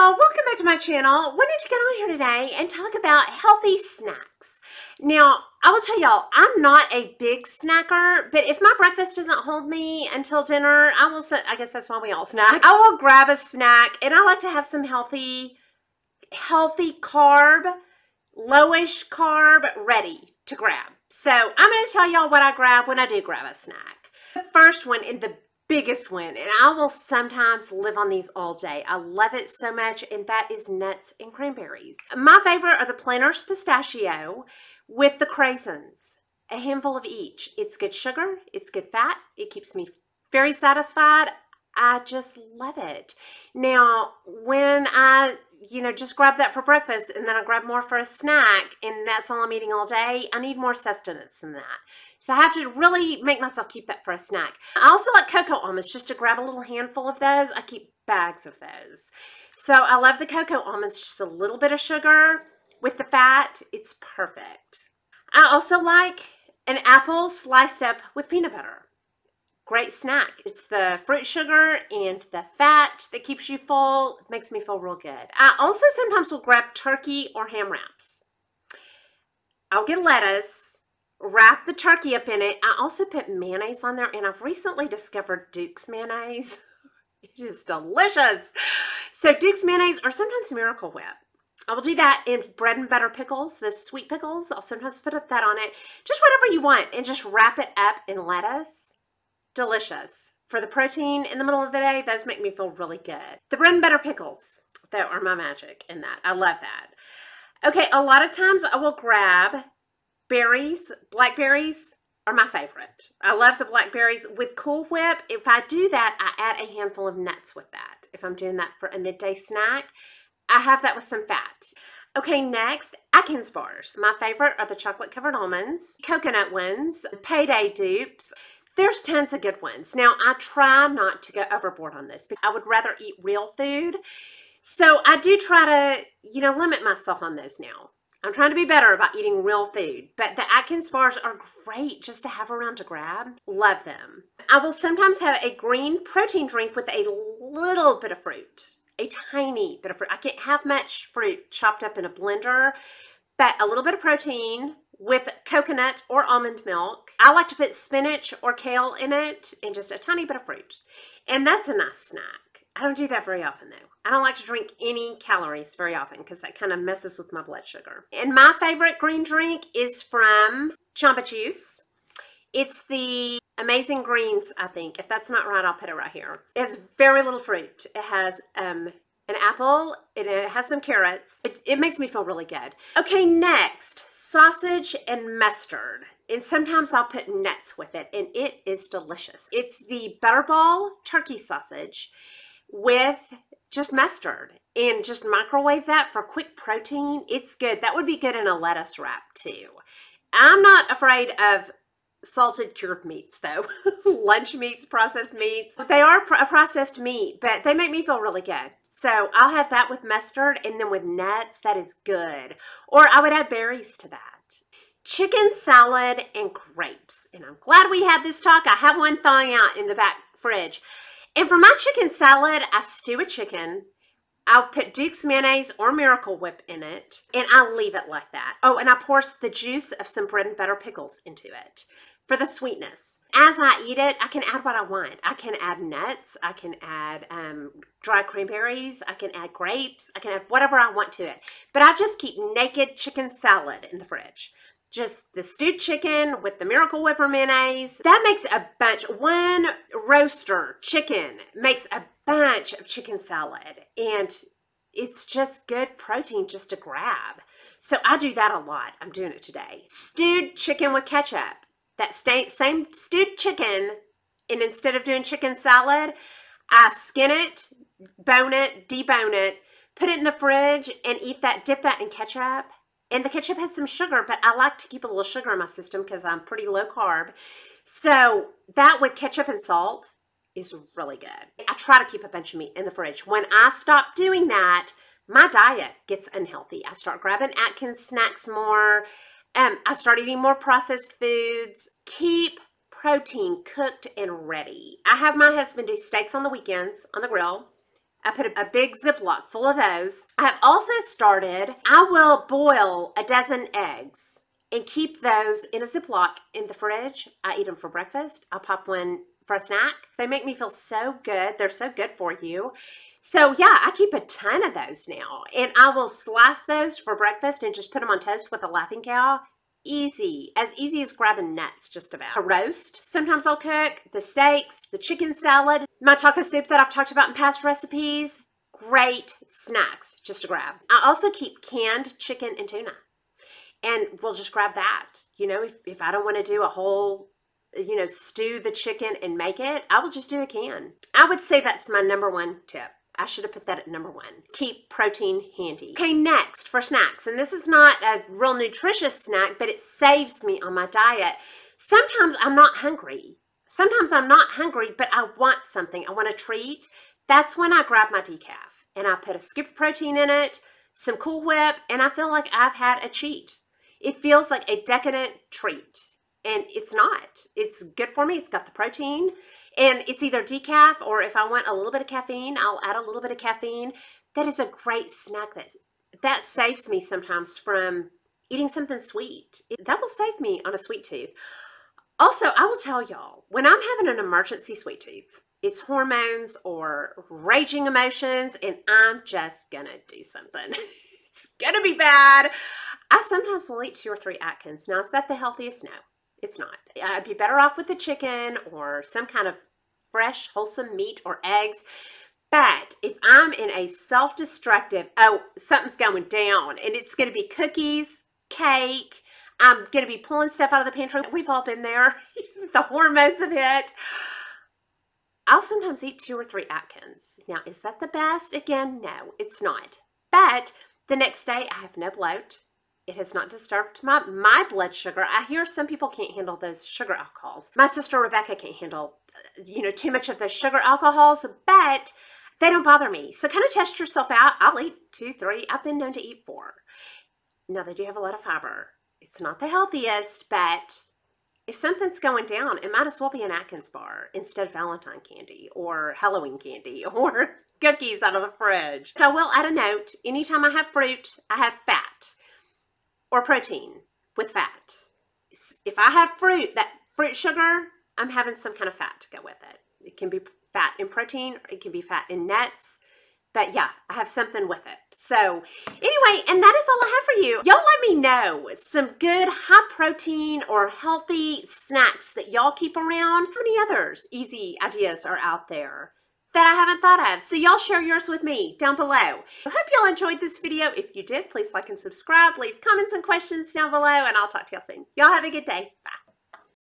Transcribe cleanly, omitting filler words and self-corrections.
y'all, welcome back to my channel. Wanted to get on here today and talk about healthy snacks. Now, I will tell y'all, I'm not a big snacker, but if my breakfast doesn't hold me until dinner, I guess that's why we all snack. I will grab a snack, and I like to have some healthy carb, lowish carb ready to grab. So I'm going to tell y'all what I grab when I do grab a snack. The first one and the biggest one, and I will sometimes live on these all day. I love it so much, and that is nuts and cranberries. My favorite are the Planters pistachio with the craisins, a handful of each. It's good sugar, it's good fat, it keeps me very satisfied. I just love it. Now, when I just grab that for breakfast and then I grab more for a snack and that's all I'm eating all day, I need more sustenance than that. So I have to really make myself keep that for a snack. I also like cocoa almonds, just to grab a little handful of those. I keep bags of those. So I love the cocoa almonds, just a little bit of sugar with the fat. It's perfect. I also like an apple sliced up with peanut butter. Great snack. It's the fruit sugar and the fat that keeps you full. It makes me feel real good. I also sometimes will grab turkey or ham wraps. I'll get lettuce, wrap the turkey up in it. I also put mayonnaise on there, and I've recently discovered Duke's mayonnaise. It is delicious. So Duke's mayonnaise or sometimes Miracle Whip. I will do that in bread and butter pickles, the sweet pickles. I'll sometimes put that on it. Just whatever you want, and just wrap it up in lettuce. Delicious. For the protein in the middle of the day, those make me feel really good. The bread and butter pickles, that are my magic in that. I love that. Okay, a lot of times I will grab berries. Blackberries are my favorite. I love the blackberries with Cool Whip. If I do that, I add a handful of nuts with that. If I'm doing that for a midday snack, I have that with some fat. Okay, next, Atkins bars. My favorite are the chocolate covered almonds, coconut ones, payday dupes. There's tons of good ones. Now, I try not to go overboard on this because I would rather eat real food. So I do try to, limit myself on those now. I'm trying to be better about eating real food. But the Atkins bars are great just to have around to grab. Love them. I will sometimes have a green protein drink with a little bit of fruit. A tiny bit of fruit. I can't have much fruit chopped up in a blender, but a little bit of protein with coconut or almond milk. I like to put spinach or kale in it and just a tiny bit of fruit. And that's a nice snack. I don't do that very often though. I don't like to drink any calories very often because that kind of messes with my blood sugar. And my favorite green drink is from Jamba Juice. It's the Amazing Greens, I think. If that's not right, I'll put it right here. It has very little fruit. It has an apple, it has some carrots. It makes me feel really good. Okay, next, sausage and mustard. And sometimes I'll put nuts with it, and it is delicious. It's the Butterball turkey sausage with just mustard, and just microwave that for quick protein. It's good. That would be good in a lettuce wrap too. I'm not afraid of salted cured meats though. Lunch meats, processed meats. They are a processed meat, but they make me feel really good. So I'll have that with mustard, and then with nuts, that is good. Or I would add berries to that. Chicken salad and grapes. And I'm glad we had this talk. I have one thawing out in the back fridge. And for my chicken salad, I stew a chicken. I'll put Duke's mayonnaise or Miracle Whip in it, and I'll leave it like that. Oh, and I pour the juice of some bread and butter pickles into it for the sweetness. As I eat it, I can add what I want. I can add nuts. I can add dried cranberries. I can add grapes. I can add whatever I want to it. But I just keep naked chicken salad in the fridge. Just the stewed chicken with the Miracle Whip or mayonnaise. That makes a bunch. One roaster chicken makes a bunch of chicken salad, and it's just good protein just to grab. So I do that a lot. I'm doing it today. Stewed chicken with ketchup. That same stewed chicken, and instead of doing chicken salad, I skin it, bone it, debone it, put it in the fridge, and eat that, dip that in ketchup. And the ketchup has some sugar, but I like to keep a little sugar in my system because I'm pretty low carb. So that with ketchup and salt is really good. I try to keep a bunch of meat in the fridge. When I stop doing that, my diet gets unhealthy. I start grabbing Atkins snacks more. I start eating more processed foods. Keep protein cooked and ready. I have my husband do steaks on the weekends on the grill. I put a big Ziploc full of those. I have also started, I will boil a dozen eggs and keep those in a Ziploc in the fridge. I eat them for breakfast. I'll pop one for a snack. They make me feel so good. They're so good for you. So yeah, I keep a ton of those now, and I will slice those for breakfast and just put them on toast with a Laughing Cow. Easy as grabbing nuts, just about. A roast, sometimes I'll cook, the steaks, the chicken salad, my taco soup that I've talked about in past recipes. Great snacks just to grab. I also keep canned chicken and tuna, and we'll just grab that. You know, if I don't want to do a whole, you know, stew the chicken and make it, I will just do a can. I would say that's my #1 tip. I should have put that at #1. Keep protein handy. Okay, next for snacks. And this is not a real nutritious snack, but it saves me on my diet. Sometimes I'm not hungry. But I want something. I want a treat. That's when I grab my decaf and I put a scoop of protein in it, some Cool Whip, and I feel like I've had a cheat. It feels like a decadent treat. And it's not. It's good for me. It's got the protein. And it's either decaf, or if I want a little bit of caffeine, I'll add a little bit of caffeine. That is a great snack. That saves me sometimes from eating something sweet. That will save me on a sweet tooth. Also, I will tell y'all, when I'm having an emergency sweet tooth, it's hormones or raging emotions, and I'm just gonna do something. It's gonna be bad. I sometimes will eat 2 or 3 Atkins. Now, is that the healthiest? No. It's not. I'd be better off with the chicken or some kind of fresh, wholesome meat or eggs. But if I'm in a self-destructive, oh, something's going down, and it's going to be cookies, cake, I'm going to be pulling stuff out of the pantry. We've all been there. The hormones have hit. I'll sometimes eat 2 or 3 Atkins. Now, is that the best? Again, no, it's not. But the next day, I have no bloat. It has not disturbed my blood sugar. I hear some people can't handle those sugar alcohols. My sister Rebecca can't handle, you know, too much of those sugar alcohols, but they don't bother me. So kind of test yourself out. I'll eat 2, 3. I've been known to eat 4. Now, they do have a lot of fiber. It's not the healthiest, but if something's going down, it might as well be an Atkins bar instead of Valentine candy or Halloween candy or cookies out of the fridge. But I will add a note. Anytime I have fruit, I have fat. Or protein with fat. If I have fruit, that fruit sugar, I'm having some kind of fat to go with it. It can be fat in protein, or it can be fat in nuts. But yeah, I have something with it. So anyway, and that is all I have for you. Y'all let me know some good high protein or healthy snacks that y'all keep around. How many others easy ideas are out there that I haven't thought of? So y'all share yours with me down below. I hope y'all enjoyed this video. If you did, please like and subscribe. Leave comments and questions down below, and I'll talk to y'all soon. Y'all have a good day. Bye.